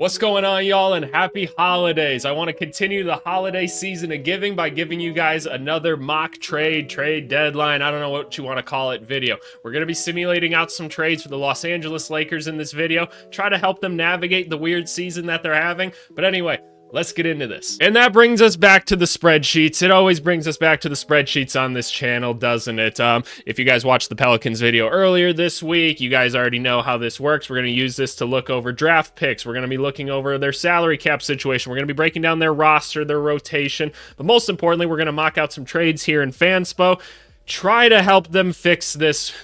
What's going on, y'all, and happy holidays. I want to continue the holiday season of giving by giving you guys another mock trade deadline, I don't know what you want to call it, video. We're going to be simulating out some trades for the Los Angeles Lakers in this video, try to help them navigate the weird season that they're having. But anyway, let's get into this. And that brings us back to the spreadsheets. It always brings us back to the spreadsheets on this channel, doesn't it? If you guys watched the Pelicans video earlier this week, you guys already know how this works. We're going to use this to look over draft picks. We're going to be looking over their salary cap situation. We're going to be breaking down their roster, their rotation. But most importantly, we're going to mock out some trades here in Fanspo. Try to help them fix this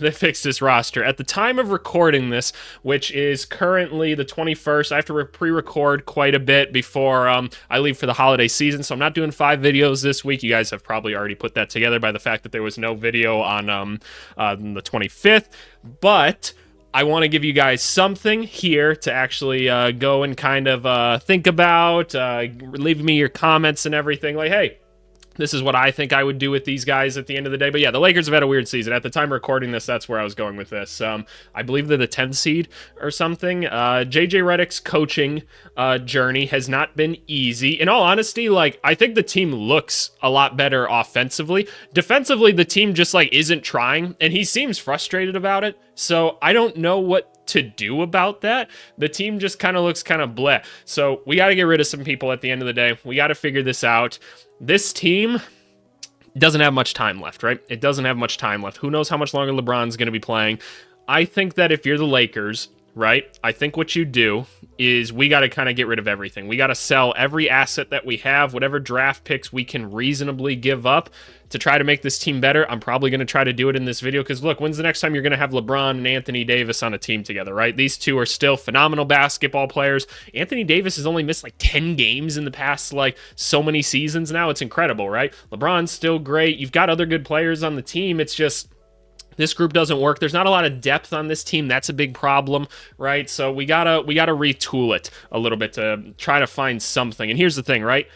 roster. At the time of recording this, which is currently the 21st, I have to pre-record quite a bit before I leave for the holiday season, so I'm not doing 5 videos this week. You guys have probably already put that together by the fact that there was no video on the 25th, but I want to give you guys something here to actually go and kind of think about. Leave me your comments and everything. Like, hey, this is what I think I would do with these guys at the end of the day. But yeah, the Lakers have had a weird season. At the time of recording this, that's where I was going with this. I believe they're the 10th seed or something. JJ Redick's coaching journey has not been easy. In all honesty, like, I think the team looks a lot better offensively. Defensively, the team just like isn't trying, and he seems frustrated about it. So I don't know what to do about that. The team just kind of looks kind of bleh. So we got to get rid of some people at the end of the day. We got to figure this out. This team doesn't have much time left, right? It doesn't have much time left. Who knows how much longer LeBron's going to be playing? I think that if you're the Lakers, right, I think what you do is we got to kind of get rid of everything. We got to sell every asset that we have, whatever draft picks we can reasonably give up to try to make this team better. I'm probably going to try to do it in this video because, look, when's the next time you're going to have LeBron and Anthony Davis on a team together, right? These two are still phenomenal basketball players. Anthony Davis has only missed like 10 games in the past, like, so many seasons now. It's incredible, right? LeBron's still great. You've got other good players on the team. It's just this group doesn't work. There's not a lot of depth on this team. That's a big problem, right? So we gotta retool it a little bit to try to find something. And here's the thing, right?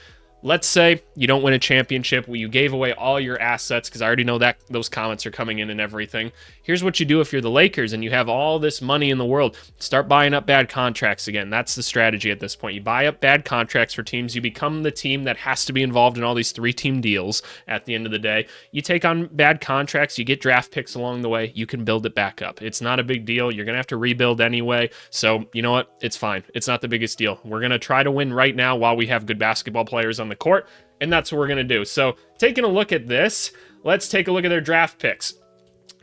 Let's say you don't win a championship. You gave away all your assets, because I already know that those comments are coming in and everything. Here's what you do if you're the Lakers and you have all this money in the world. Start buying up bad contracts again. That's the strategy at this point. You buy up bad contracts for teams. You become the team that has to be involved in all these 3-team deals at the end of the day. You take on bad contracts. You get draft picks along the way. You can build it back up. It's not a big deal. You're going to have to rebuild anyway. So you know what? It's fine. It's not the biggest deal. We're going to try to win right now while we have good basketball players on the court, and that's what we're going to do. So taking a look at this, let's take a look at their draft picks.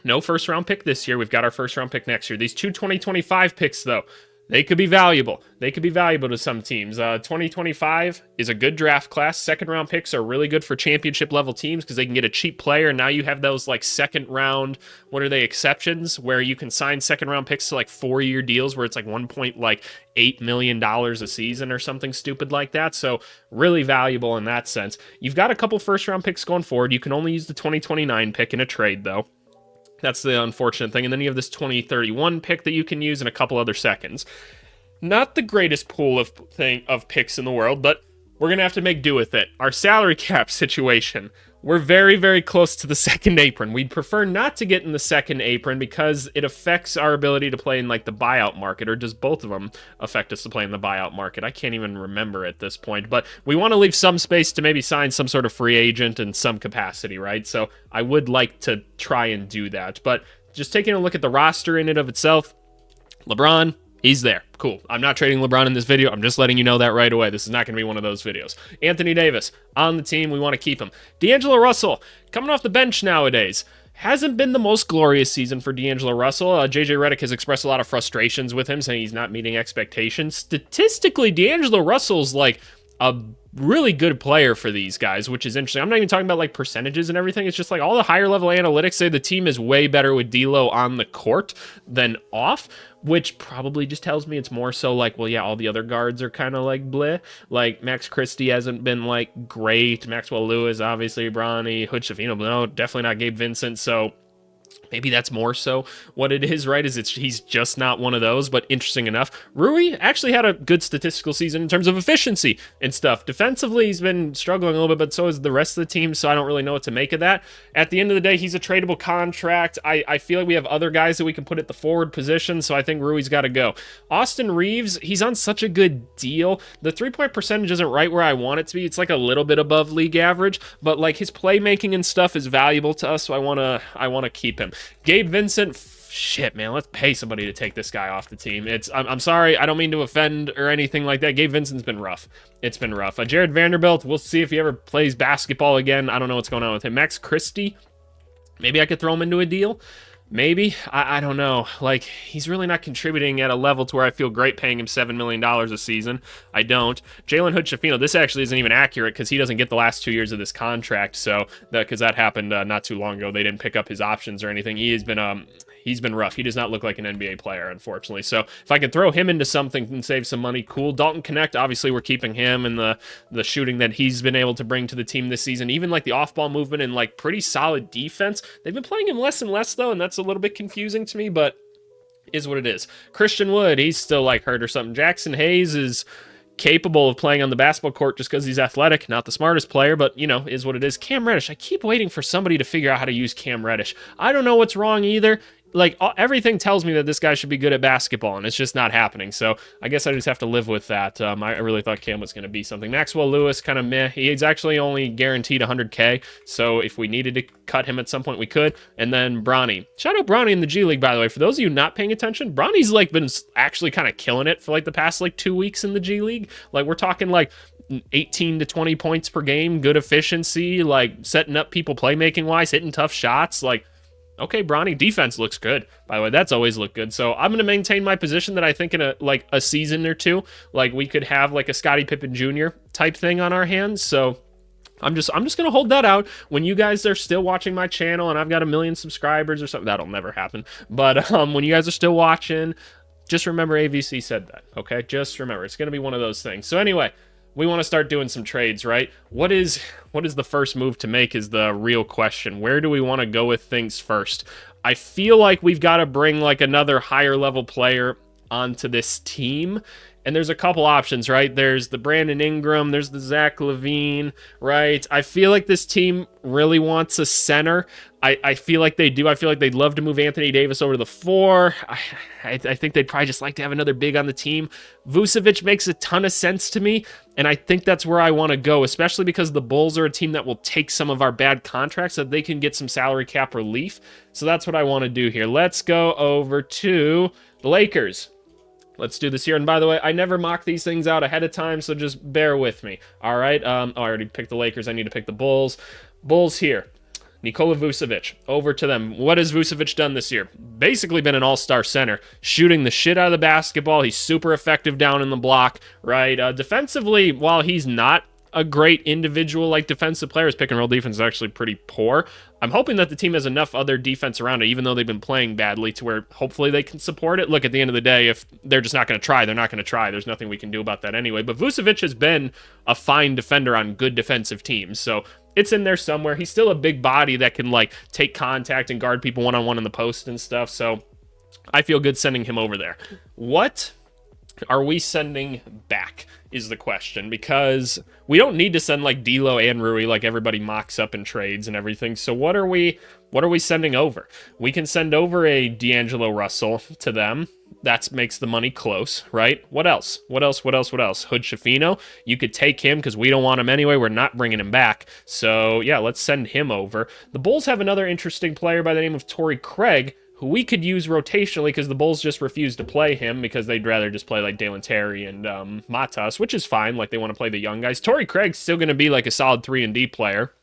No first round pick this year. We've got our first round pick next year. These two 2025 picks, though, they could be valuable. They could be valuable to some teams. 2025 is a good draft class. Second round picks are really good for championship level teams because they can get a cheap player. And now you have those like second round, what are they, exceptions, where you can sign second round picks to like 4-year deals where it's like $1.8 million a season or something stupid like that. So really valuable in that sense. You've got a couple first round picks going forward. You can only use the 2029 pick in a trade, though. That's the unfortunate thing. And then you have this 2031 pick that you can use and a couple other seconds. Not the greatest pool of picks in the world, but we're going to have to make do with it. Our salary cap situation, we're very, very close to the second apron. We'd prefer not to get in the second apron because it affects our ability to play in like the buyout market. Or does both of them affect us to play in the buyout market? I can't even remember at this point, but we want to leave some space to maybe sign some sort of free agent in some capacity, right? So I would like to try and do that, but just taking a look at the roster in and of itself, LeBron, he's there. Cool. I'm not trading LeBron in this video. I'm just letting you know that right away. This is not going to be one of those videos. Anthony Davis, on the team. We want to keep him. D'Angelo Russell, coming off the bench nowadays. Hasn't been the most glorious season for D'Angelo Russell. JJ Redick has expressed a lot of frustrations with him, saying he's not meeting expectations. Statistically, D'Angelo Russell's like a really good player for these guys, which is interesting. I'm not even talking about like percentages and everything. It's just like all the higher level analytics say the team is way better with D'Lo on the court than off, which probably just tells me it's more so like, well, yeah, all the other guards are kind of like bleh. Like Max Christie hasn't been like great. Maxwell Lewis, obviously, Bronny, Hood Shafino, no, definitely not Gabe Vincent. So Maybe that's more so what it is, right? He's just not one of those. But interesting enough, Rui actually had a good statistical season in terms of efficiency and stuff. Defensively, he's been struggling a little bit, but so is the rest of the team. So I don't really know what to make of that. At the end of the day, he's a tradable contract. I feel like we have other guys that we can put at the forward position. So I think Rui's got to go. Austin Reeves, he's on such a good deal. The 3-point percentage isn't right where I want it to be. It's like a little bit above league average, but like his playmaking and stuff is valuable to us. So I want to keep him. Gabe Vincent, shit, man, let's pay somebody to take this guy off the team. I'm sorry, I don't mean to offend or anything like that. Gabe Vincent's been rough. It's been rough. Jared Vanderbilt, we'll see if he ever plays basketball again. I don't know what's going on with him. Max Christie, maybe I could throw him into a deal. Maybe. I don't know. Like, he's really not contributing at a level to where I feel great paying him $7 million a season. I don't. Jalen Hood-Schifino, this actually isn't even accurate because he doesn't get the last 2 years of this contract. So, because that happened not too long ago. They didn't pick up his options or anything. He's been rough. He does not look like an NBA player, unfortunately. So, if I could throw him into something and save some money, cool. Dalton Connect, obviously, we're keeping him and the shooting that he's been able to bring to the team this season. Even like the off-ball movement and like pretty solid defense. They've been playing him less and less, though, and that's a little bit confusing to me, but is what it is. Christian Wood, he's still like hurt or something. Jackson Hayes is capable of playing on the basketball court just because he's athletic, not the smartest player, but, you know, is what it is. Cam Reddish, I keep waiting for somebody to figure out how to use Cam Reddish. I don't know what's wrong either. Like, everything tells me that this guy should be good at basketball, and it's just not happening. So I guess I just have to live with that. I really thought Cam was going to be something. Maxwell Lewis, kind of meh. He's actually only guaranteed 100K, so if we needed to cut him at some point, we could. And then Bronny. Shout out Bronny in the G League, by the way. For those of you not paying attention, Bronny's, like, been actually kind of killing it for, like, the past, like, 2 weeks in the G League. Like, we're talking, like, 18 to 20 points per game, good efficiency, like, setting up people playmaking-wise, hitting tough shots, like, okay, Bronny, defense looks good. By the way, that's always looked good. So I'm going to maintain my position that I think in a season or two, like we could have like a Scottie Pippen Jr. type thing on our hands. So I'm just going to hold that out. When you guys are still watching my channel and I've got 1 million subscribers or something, that'll never happen. But when you guys are still watching, just remember AVC said that, okay? Just remember, it's going to be one of those things. So anyway, we want to start doing some trades, right? What is the first move to make is the real question. Where do we want to go with things first? I feel like we've got to bring like another higher level player onto this team. And there's a couple options, right? There's the Brandon Ingram, there's the Zach LaVine, right? I feel like this team really wants a center. I feel like they do. I feel like they'd love to move Anthony Davis over to the 4. I think they'd probably just like to have another big on the team. Vucevic makes a ton of sense to me, and I think that's where I want to go, especially because the Bulls are a team that will take some of our bad contracts so that they can get some salary cap relief. So that's what I want to do here. Let's go over to the Lakers. Let's do this here. And by the way, I never mock these things out ahead of time, so just bear with me. All right. I already picked the Lakers. I need to pick the Bulls. Bulls here. Nikola Vucevic, over to them. What has Vucevic done this year? Basically been an all-star center, shooting the shit out of the basketball. He's super effective down in the block, right? Defensively, while he's not a great individual like defensive player, his pick-and-roll defense is actually pretty poor. I'm hoping that the team has enough other defense around it, even though they've been playing badly, to where hopefully they can support it. Look, at the end of the day, if they're just not going to try, they're not going to try. There's nothing we can do about that anyway. But Vucevic has been a fine defender on good defensive teams, so it's in there somewhere. He's still a big body that can like take contact and guard people one-on-one in the post and stuff, so I feel good sending him over there. What are we sending back is the question, because we don't need to send like D'Lo and Rui like everybody mocks up in trades and everything. So what are we sending over? We can send over a D'Angelo Russell to them. That makes the money close, right? What else? Hood-Schifino, you could take him because we don't want him anyway. We're not bringing him back. So yeah, let's send him over. The Bulls have another interesting player by the name of Torrey Craig, who we could use rotationally because the Bulls just refuse to play him because they'd rather just play like Dalen Terry and Matas, which is fine. Like they want to play the young guys. Torrey Craig's still going to be like a solid 3-and-D player.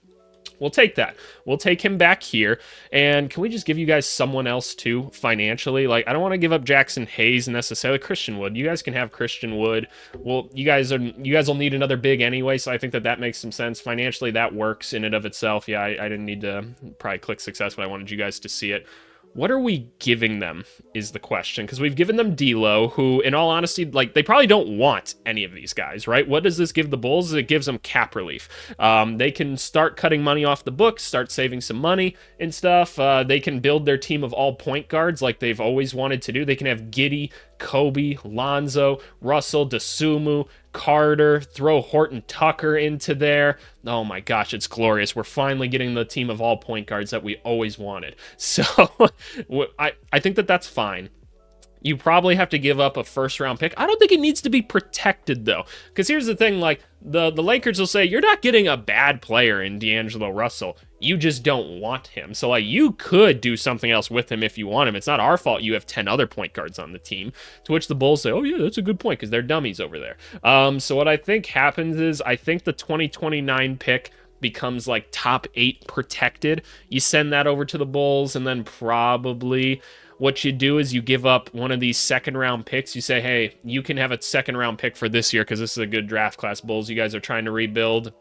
We'll take that. We'll take him back here. And can we just give you guys someone else too financially? Like, I don't want to give up Jackson Hayes necessarily. Christian Wood. You guys can have Christian Wood. Well, you guys will need another big anyway, so I think that makes some sense. Financially, that works in and of itself. Yeah, I didn't need to probably click success, but I wanted you guys to see it. What are we giving them is the question, because we've given them D'Lo, who, in all honesty, like, they probably don't want any of these guys, right? What does this give the Bulls? It gives them cap relief. They can start cutting money off the books, start saving some money and stuff. They can build their team of all point guards like they've always wanted to do. They can have Giddey, Kobe, Lonzo, Russell, Dosunmu, Carter, throw Horton Tucker into there. Oh my gosh, it's glorious. We're finally getting the team of all point guards that we always wanted. So I think that that's fine. You probably have to give up a first-round pick. I don't think it needs to be protected, though. Because here's the thing, like, the Lakers will say, you're not getting a bad player in D'Angelo Russell. You just don't want him. So, like, you could do something else with him if you want him. It's not our fault you have 10 other point guards on the team. To which the Bulls say, oh, yeah, that's a good point, because they're dummies over there. So what I think happens is, I think the 2029 pick becomes like top 8 protected. You send that over to the Bulls, and then probably what you do is you give up one of these second round picks. You say, hey, you can have a second round pick for this year because this is a good draft class, Bulls. You guys are trying to rebuild.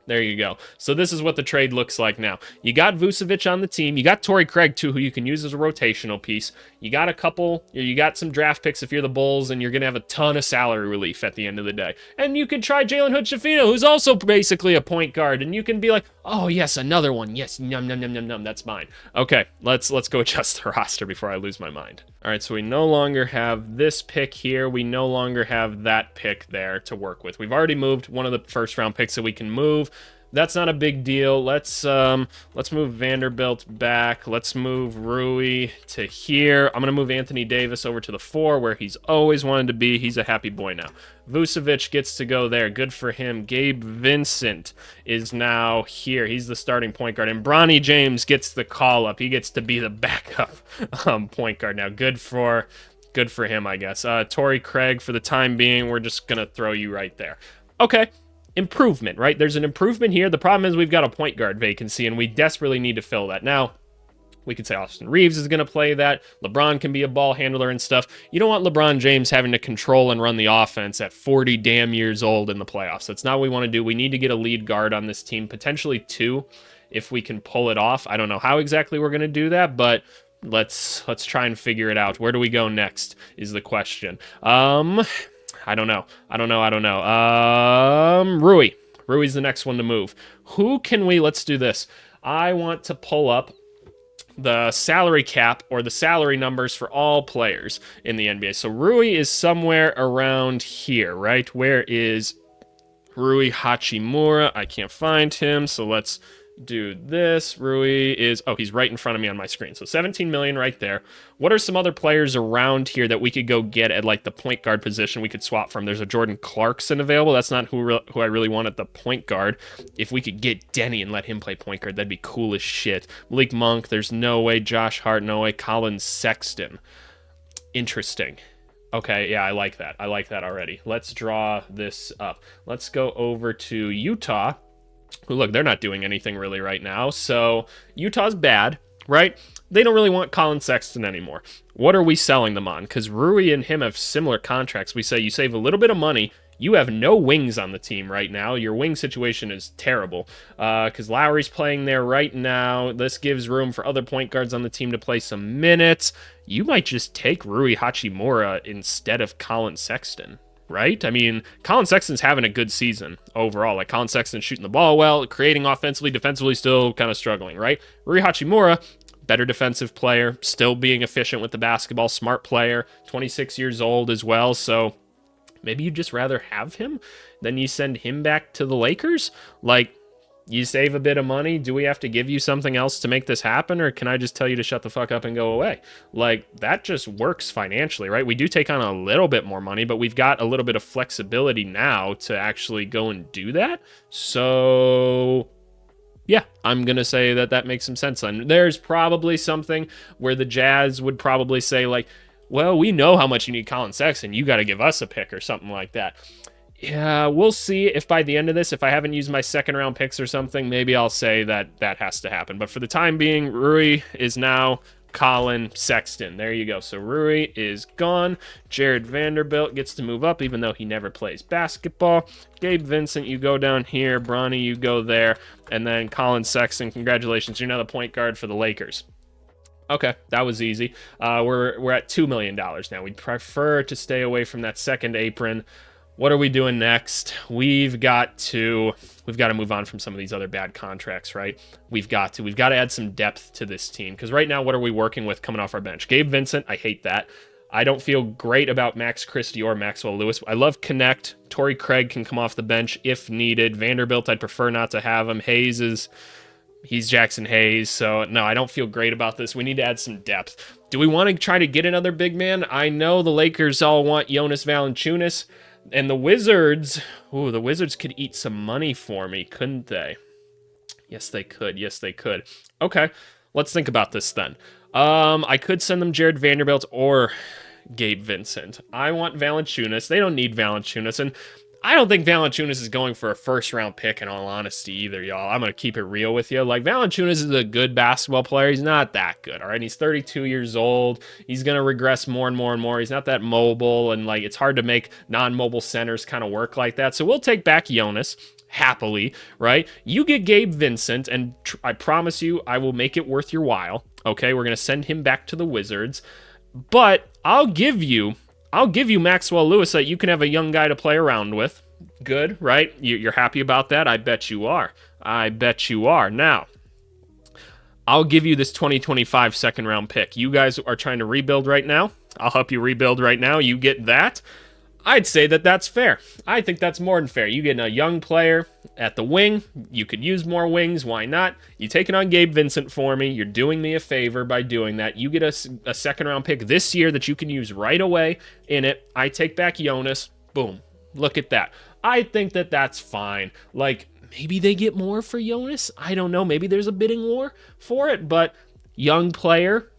There you go. So this is what the trade looks like now. You got Vucevic on the team. You got Torrey Craig, too, who you can use as a rotational piece. You got some draft picks if you're the Bulls, and you're going to have a ton of salary relief at the end of the day. And you can try Jalen Hood-Schifino, who's also basically a point guard, and you can be like, oh, yes, another one. Yes, num, num, num, num, num, that's mine. Okay, let's go adjust the roster before I lose my mind. All right, so we no longer have this pick here. We no longer have that pick there to work with. We've already moved one of the first-round picks that we can move. That's not a big deal. Let's move Vanderbilt back. Let's move Rui to here. I'm going to move Anthony Davis over to the 4 where he's always wanted to be. He's a happy boy now. Vucevic gets to go there. Good for him. Gabe Vincent is now here. He's the starting point guard. And Bronny James gets the call up. He gets to be the backup point guard now. Good for him, I guess. Torrey Craig, for the time being, we're just going to throw you right there. Okay. Improvement, right? There's an improvement here. The problem is we've got a point guard vacancy, and we desperately need to fill that. Now, we could say Austin Reeves is going to play that. LeBron can be a ball handler and stuff. You don't want LeBron James having to control and run the offense at 40 damn years old in the playoffs. That's not what we want to do. We need to get a lead guard on this team, potentially 2, if we can pull it off. I don't know how exactly we're going to do that, but let's try and figure it out. Where do we go next is the question. I don't know. Rui. Rui's the next one to move. Let's do this. I want to pull up the salary cap or the salary numbers for all players in the NBA. So Rui is somewhere around here, right? Where is Rui Hachimura? I can't find him, so let's do this. Rui is, he's right in front of me on my screen. So 17 million right there. What are some other players around here that we could go get at like the point guard position we could swap from? There's a Jordan Clarkson available. That's not who I really want at the point guard. If we could get Denny and let him play point guard, that'd be cool as shit. Malik Monk, there's no way. Josh Hart, no way. Colin Sexton. Interesting. Okay, yeah, I like that. I like that already. Let's draw this up. Let's go over to Utah. Look, they're not doing anything really right now, so Utah's bad, right? They don't really want Colin Sexton anymore. What are we selling them on? Because Rui and him have similar contracts. We say you save a little bit of money. You have no wings on the team right now. Your wing situation is terrible because Lowry's playing there right now. This gives room for other point guards on the team to play some minutes. You might just take Rui Hachimura instead of Colin Sexton. Right? I mean, Colin Sexton's having a good season overall. Like, Colin Sexton's shooting the ball well, creating offensively, defensively still kind of struggling, right? Rui Hachimura, better defensive player, still being efficient with the basketball, smart player, 26 years old as well, so maybe you'd just rather have him than you send him back to the Lakers? Like, you save a bit of money. Do we have to give you something else to make this happen, or can I just tell you to shut the fuck up and go away? Like, that just works financially, right? We do take on a little bit more money, but we've got a little bit of flexibility now to actually go and do that. So, yeah, I'm going to say that makes some sense. And there's probably something where the Jazz would probably say, like, well, we know how much you need Colin Sexton. You got to give us a pick or something like that. Yeah, we'll see if by the end of this, if I haven't used my second round picks or something, maybe I'll say that has to happen. But for the time being, Rui is now Colin Sexton. There you go. So Rui is gone. Jared Vanderbilt gets to move up, even though he never plays basketball. Gabe Vincent, you go down here. Bronny, you go there. And then Colin Sexton, congratulations. You're now the point guard for the Lakers. Okay, that was easy. We're at $2 million now. We'd prefer to stay away from that second apron. What are we doing next? We've got to move on from some of these other bad contracts, right? We've got to add some depth to this team, because right now, what are we working with coming off our bench? Gabe Vincent, I hate that. I don't feel great about Max Christie or Maxwell Lewis. I love Connect. Torrey Craig can come off the bench if needed. Vanderbilt, I'd prefer not to have him. He's Jackson Hayes, so no, I don't feel great about this. We need to add some depth. Do we want to try to get another big man? I know the Lakers all want Jonas Valanciunas, and the Wizards could eat some money for me, couldn't they? Yes, they could. Yes, they could. Okay, let's think about this then. I could send them Jared Vanderbilt or Gabe Vincent. I want Valanciunas. They don't need Valanciunas, and I don't think Valanciunas is going for a first-round pick, in all honesty, either, y'all. I'm going to keep it real with you. Like, Valanciunas is a good basketball player. He's not that good, all right? He's 32 years old. He's going to regress more and more and more. He's not that mobile, and, like, it's hard to make non-mobile centers kind of work like that. So we'll take back Jonas happily, right? You get Gabe Vincent, and I promise you I will make it worth your while, okay? We're going to send him back to the Wizards. But I'll give you Maxwell Lewis, so that you can have a young guy to play around with. Good, right? You're happy about that? I bet you are. I bet you are. Now, I'll give you this 2025 second-round pick. You guys are trying to rebuild right now. I'll help you rebuild right now. You get that. I'd say that that's fair. I think that's more than fair. You get a young player at the wing. You could use more wings. Why not? You take it on Gabe Vincent for me. You're doing me a favor by doing that. You get a second-round pick this year that you can use right away in it. I take back Jonas. Boom. Look at that. I think that that's fine. Like, maybe they get more for Jonas. I don't know. Maybe there's a bidding war for it, but young player,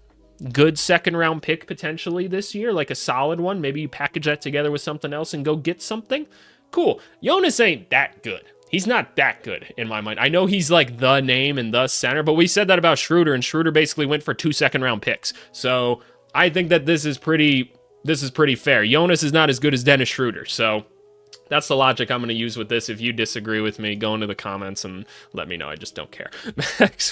good second-round pick potentially this year, like a solid one. Maybe you package that together with something else and go get something. Cool. Jonas ain't that good. He's not that good in my mind. I know he's like the name and the center, but we said that about Schroeder, and Schroeder basically went for 2 second-round picks. So I think that this is pretty fair. Jonas is not as good as Dennis Schroeder, so that's the logic I'm going to use with this. If you disagree with me, go into the comments and let me know. I just don't care.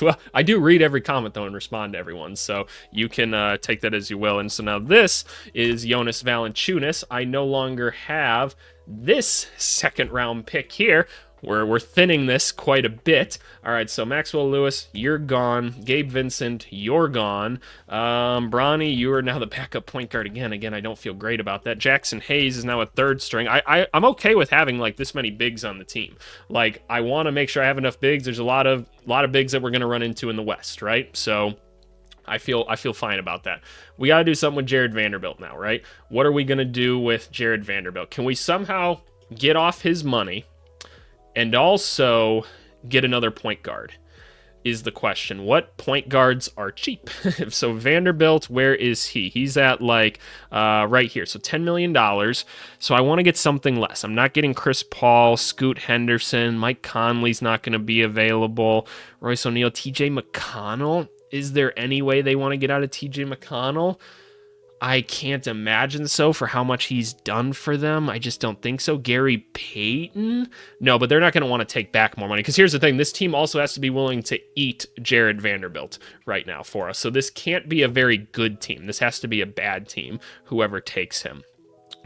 Well, I do read every comment, though, and respond to everyone, so you can take that as you will. And so now this is Jonas Valanciunas. I no longer have this second-round pick here. We're thinning this quite a bit. All right, so Maxwell Lewis, you're gone. Gabe Vincent, you're gone. Bronny, you are now the backup point guard again. Again, I don't feel great about that. Jackson Hayes is now a third string. I'm okay with having like this many bigs on the team. Like, I want to make sure I have enough bigs. There's a lot of bigs that we're going to run into in the West, right? So I feel fine about that. We got to do something with Jared Vanderbilt now, right? What are we going to do with Jared Vanderbilt? Can we somehow get off his money and also get another point guard, is the question. What point guards are cheap? So Vanderbilt, where is he? He's at like right here. So $10 million. So I want to get something less. I'm not getting Chris Paul, Scoot Henderson. Mike Conley's not going to be available. Royce O'Neal, TJ McConnell. Is there any way they want to get out of TJ McConnell? I can't imagine so for how much he's done for them. I just don't think so. Gary Payton? No, but they're not going to want to take back more money. Because here's the thing. This team also has to be willing to eat Jared Vanderbilt right now for us. So this can't be a very good team. This has to be a bad team, whoever takes him.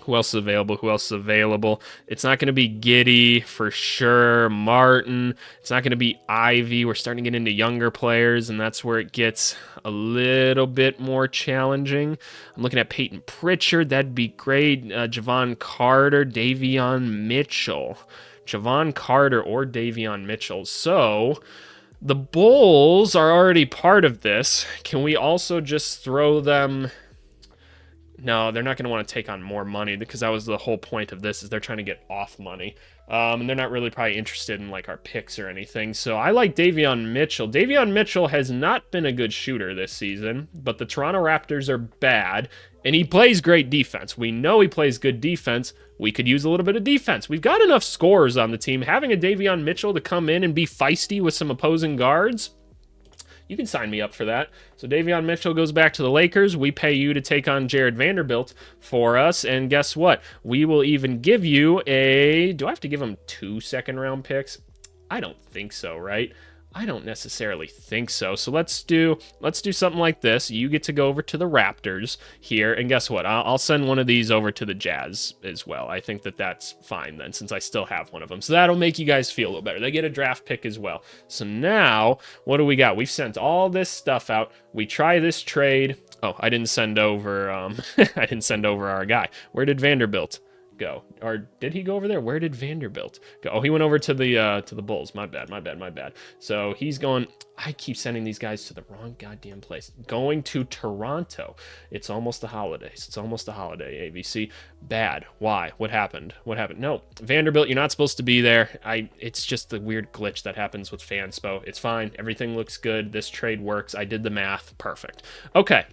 Who else is available? Who else is available? It's not going to be Giddy for sure. Martin. It's not going to be Ivy. We're starting to get into younger players, and that's where it gets a little bit more challenging. I'm looking at Peyton Pritchard. That'd be great. Javon Carter, Davion Mitchell. Javon Carter or Davion Mitchell. So the Bulls are already part of this. Can we also just throw them? No, they're not going to want to take on more money, because that was the whole point of this, is they're trying to get off money. And they're not really probably interested in like our picks or anything. So I like Davion Mitchell. Davion Mitchell has not been a good shooter this season, but the Toronto Raptors are bad, and he plays great defense. We know he plays good defense. We could use a little bit of defense. We've got enough scorers on the team. Having a Davion Mitchell to come in and be feisty with some opposing guards, you can sign me up for that. So Davion Mitchell goes back to the Lakers. We pay you to take on Jared Vanderbilt for us. And guess what? We will even give you a... Do I have to give him 2 second-round picks? I don't think so, right? I don't necessarily think so. So let's do something like this. You get to go over to the Raptors here, and guess what? I'll send one of these over to the Jazz as well. I think that that's fine then, since I still have one of them. So that'll make you guys feel a little better. They get a draft pick as well. So now, what do we got? We've sent all this stuff out. We try this trade. Oh, I didn't send over. I didn't send over our guy. Where did Vanderbilt go? Or did he go over there? Where did Vanderbilt go? Oh, he went over to the Bulls. My bad. So he's going. I keep sending these guys to the wrong goddamn place. Going to Toronto. It's almost the holidays. It's almost the holiday, ABC. Bad. Why? What happened? No, Vanderbilt, you're not supposed to be there. It's just the weird glitch that happens with Fanspo. It's fine. Everything looks good. This trade works. I did the math. Perfect. Okay.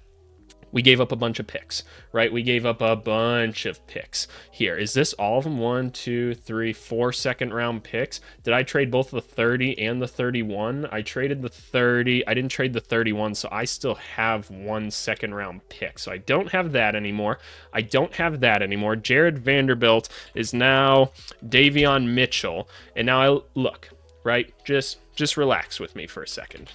We gave up a bunch of picks, right? We gave up a bunch of picks here. Is this all of them? 1, 2, 3, 4 second-round picks. Did I trade both the 30 and the 31? I traded the 30. I didn't trade the 31, so I still have 1 second-round pick. So I don't have that anymore. Jared Vanderbilt is now Davion Mitchell. And now look, right? Just relax with me for a second.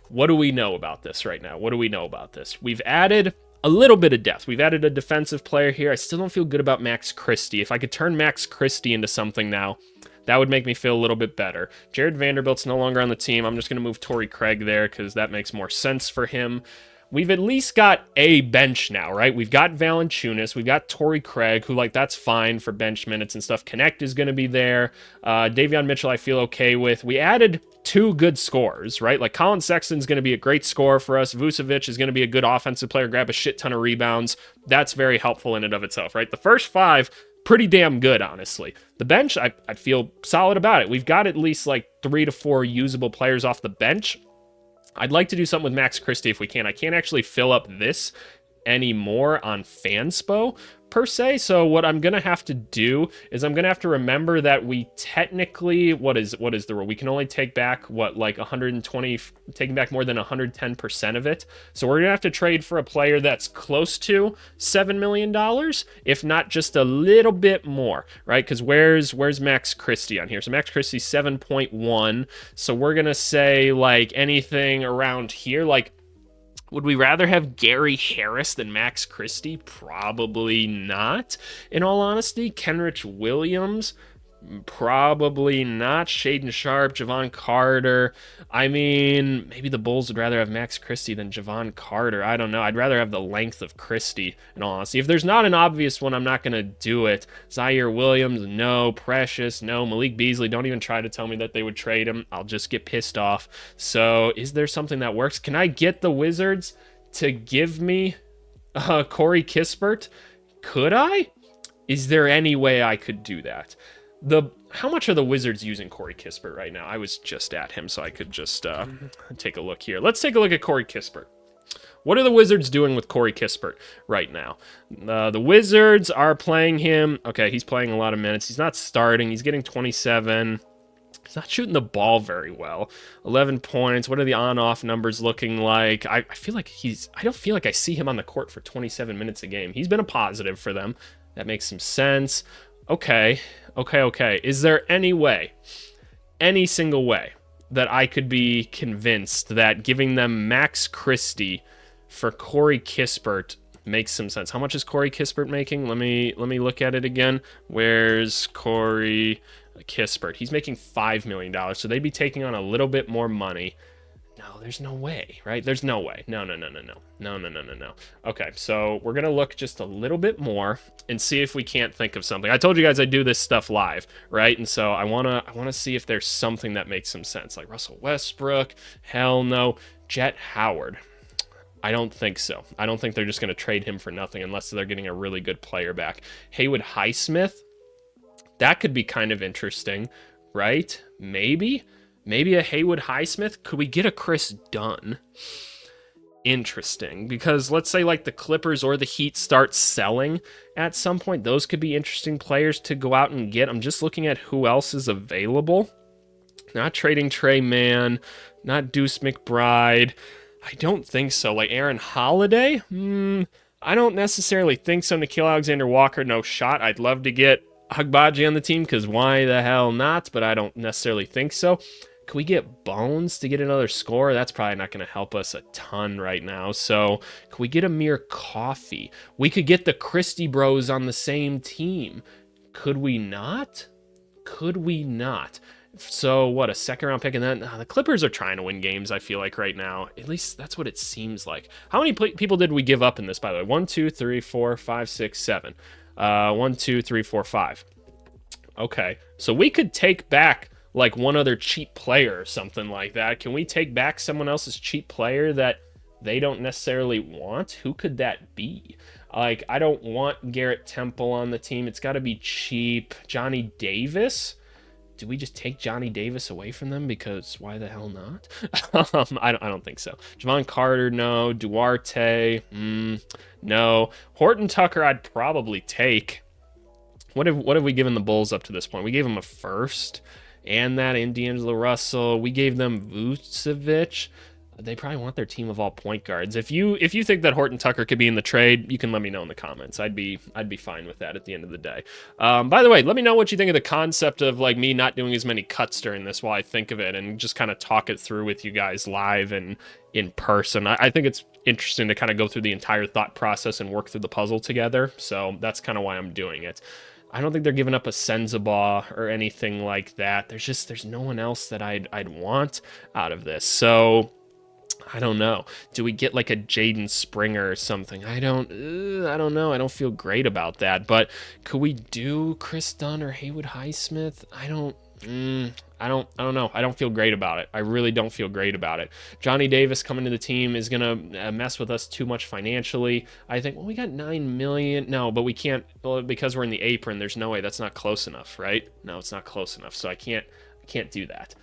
What do we know about this right now? We've added a little bit of depth. We've added a defensive player here. I still don't feel good about Max Christie. If I could turn Max Christie into something now, that would make me feel a little bit better. Jared Vanderbilt's no longer on the team. I'm just going to move Torrey Craig there because that makes more sense for him. We've at least got a bench now, right? We've got Valanciunas, we've got Torrey Craig, who, like, that's fine for bench minutes and stuff. Connect is going to be there. Davion Mitchell, I feel okay with. We added 2 good scorers, right? Like, Colin Sexton's going to be a great scorer for us. Vucevic is going to be a good offensive player, grab a shit ton of rebounds. That's very helpful in and of itself, right? The first 5, pretty damn good, honestly. The bench, I feel solid about it. We've got at least, like, 3 to 4 usable players off the bench. I'd like to do something with Max Christie if we can. I can't actually fill up this anymore on Fanspo per se. So what I'm going to have to do is I'm going to have to remember that we technically, what is the rule? We can only take back like 120, taking back more than 110% of it. So we're going to have to trade for a player that's close to $7 million, if not just a little bit more, right? Because where's Max Christie on here? So Max Christie's 7.1. So we're going to say like anything around here, like, would we rather have Gary Harris than Max Christie? Probably not, in all honesty. Kenrich Williams? Probably not. Shaden Sharp, Javon Carter. I mean, maybe the Bulls would rather have Max Christie than Javon Carter. I don't know. I'd rather have the length of Christie, in all honesty. If there's not an obvious one, I'm not going to do it. Zaire Williams, no. Precious, no. Malik Beasley, don't even try to tell me that they would trade him. I'll just get pissed off. So is there something that works? Can I get the Wizards to give me Corey Kispert? Could I? Is there any way I could do that? How much are the Wizards using Corey Kispert right now? I was just at him, so I could just take a look here. Let's take a look at Corey Kispert. What are the Wizards doing with Corey Kispert right now? The Wizards are playing him. Okay, he's playing a lot of minutes. He's not starting. He's getting 27. He's not shooting the ball very well. 11 points. What are the on-off numbers looking like? I feel like I don't feel like I see him on the court for 27 minutes a game. He's been a positive for them. That makes some sense. Okay. Is there any single way that I could be convinced that giving them Max Christie for Corey Kispert makes some sense? How much is Corey Kispert making? Let me look at it again. Where's Corey Kispert? He's making $5 million, so they'd be taking on a little bit more money. No, there's no way, right? There's no way. No. Okay, so we're going to look just a little bit more and see if we can't think of something. I told you guys I do this stuff live, right? And so I want to see if there's something that makes some sense. Like Russell Westbrook, hell no. Jet Howard, I don't think so. I don't think they're just going to trade him for nothing unless they're getting a really good player back. Haywood Highsmith, that could be kind of interesting, right? Maybe a Haywood Highsmith. Could we get a Chris Dunn? Interesting, because let's say like the Clippers or the Heat start selling at some point. Those could be interesting players to go out and get. I'm just looking at who else is available. Not trading Trey Mann, not Deuce McBride. I don't think so. Like Aaron Holiday? I don't necessarily think so. Nickeil Alexander-Walker, no shot. I'd love to get Hugbaji on the team, because why the hell not? But I don't necessarily think so. Can we get Bones to get another score? That's probably not going to help us a ton right now. So can we get Amir Coffee? We could get the Christie Bros on the same team. Could we not? Could we not? So what, a second round pick? And then the Clippers are trying to win games, I feel like, right now. At least that's what it seems like. How many people did we give up in this, by the way? 1, 2, 3, 4, 5, 6, 7. 1, 2, 3, 4, 5. Okay, so we could take back like one other cheap player or something like that. Can we take back someone else's cheap player that they don't necessarily want? Who could that be? Like, I don't want Garrett Temple on the team. It's got to be cheap. Johnny Davis? Do we just take Johnny Davis away from them? Because why the hell not? I don't think so. Javon Carter, no. Duarte, no. Horton Tucker, I'd probably take. What have we given the Bulls up to this point? We gave them a first and that in D'Angelo Russell. We gave them Vucevic. They probably want their team of all point guards. If you think that Horton Tucker could be in the trade, you can let me know in the comments. I'd be fine with that at the end of the day. By the way, let me know what you think of the concept of like me not doing as many cuts during this while I think of it and just kind of talk it through with you guys live and in person. I think it's interesting to kind of go through the entire thought process and work through the puzzle together. So that's kind of why I'm doing it. I don't think they're giving up a Sensabaugh or anything like that. There's no one else that I'd want out of this. So I don't know. Do we get like a Jaden Springer or something? I don't know. I don't feel great about that. But could we do Chris Dunn or Haywood Highsmith? I don't know. I don't feel great about it. I really don't feel great about it. Johnny Davis coming to the team is going to mess with us too much financially. I think, well, we got $9 million. No, but we can't, well, because we're in the apron, there's no way. That's not close enough, right? No, it's not close enough. So I can't do that.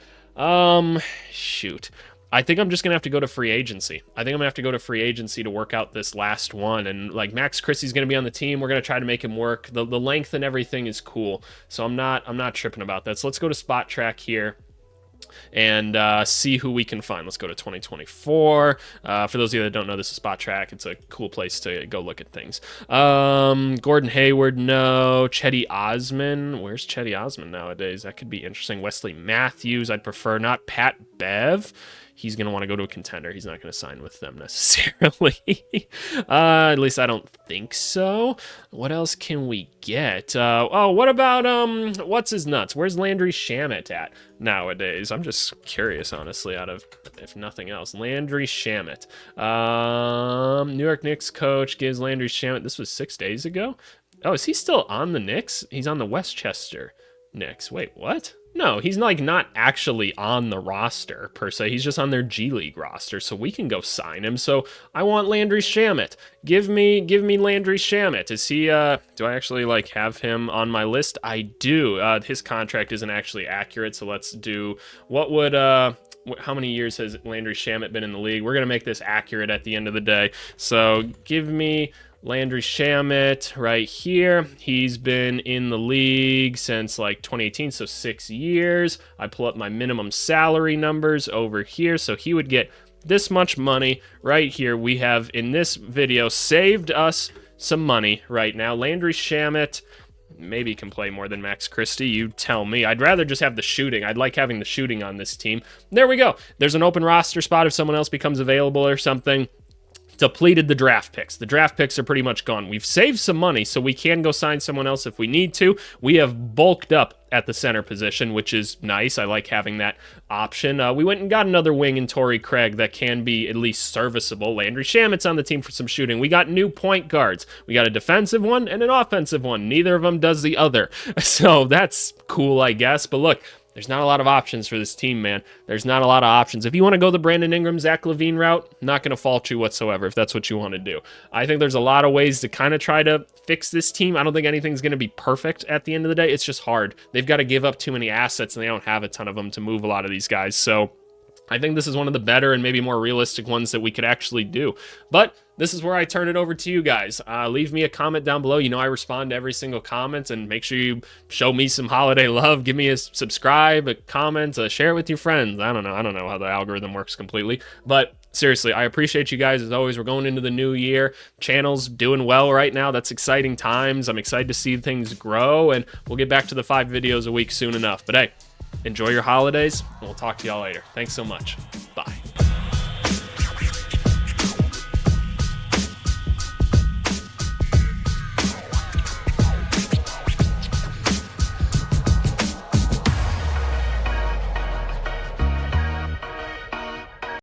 Shoot. I think I'm just going to have to go to free agency. I think I'm going to have to go to free agency to work out this last one. And like Max Christie's going to be on the team. We're going to try to make him work. The length and everything is cool. So I'm not tripping about that. So let's go to Spot Track here and see who we can find. Let's go to 2024. For those of you that don't know, this is Spot Track. It's a cool place to go look at things. Gordon Hayward, no. Chetty Osman. Where's Chetty Osman nowadays? That could be interesting. Wesley Matthews, I'd prefer not. Pat Bev. He's going to want to go to a contender. He's not going to sign with them necessarily. At least I don't think so. What else can we get? What about, what's his nuts? Where's Landry Shamet at nowadays? I'm just curious, honestly, out of, if nothing else. Landry Shamet. New York Knicks coach gives Landry Shamet, this was 6 days ago? Oh, is he still on the Knicks? He's on the Westchester Knicks. Wait, what? No, he's like not actually on the roster per se. He's just on their G League roster, so we can go sign him. So I want Landry Shamet. Give me Landry Shamet. Is he? Do I actually like have him on my list? I do. His contract isn't actually accurate, so let's do. What would how many years has Landry Shamet been in the league? We're gonna make this accurate at the end of the day. So give me Landry Shamet right here. He's been in the league since like 2018, so 6 years. I pull up my minimum salary numbers over here, so he would get this much money right here. We have in this video saved us some money right now. Landry Shamet maybe can play more than Max Christie. You tell me. I'd rather just have the shooting. I'd like having the shooting on this team. There we go. There's an open roster spot if someone else becomes available or something. Depleted the draft picks. The draft picks are pretty much gone. We've saved some money, so we can go sign someone else if we need to. We have bulked up at the center position, which is nice. I like having that option. We went and got another wing in Torrey Craig that can be at least serviceable. Landry Shamet's on the team for some shooting. We got new point guards. We got a defensive one and an offensive one. Neither of them does the other. So that's cool, I guess. But look, there's not a lot of options for this team, man. There's not a lot of options. If you want to go the Brandon Ingram, Zach LaVine route, not going to fault you whatsoever if that's what you want to do. I think there's a lot of ways to kind of try to fix this team. I don't think anything's going to be perfect at the end of the day. It's just hard. They've got to give up too many assets, and they don't have a ton of them to move a lot of these guys. So I think this is one of the better and maybe more realistic ones that we could actually do. But this is where I turn it over to you guys. Leave me a comment down below. You know I respond to every single comment, and make sure you show me some holiday love. Give me a subscribe, a comment, share it with your friends. I don't know how the algorithm works completely, but seriously, I appreciate you guys as always. We're going into the new year. Channel's doing well right now. That's exciting times. I'm excited to see things grow, and we'll get back to the 5 videos a week soon enough. But hey, enjoy your holidays, and we'll talk to y'all later. Thanks so much.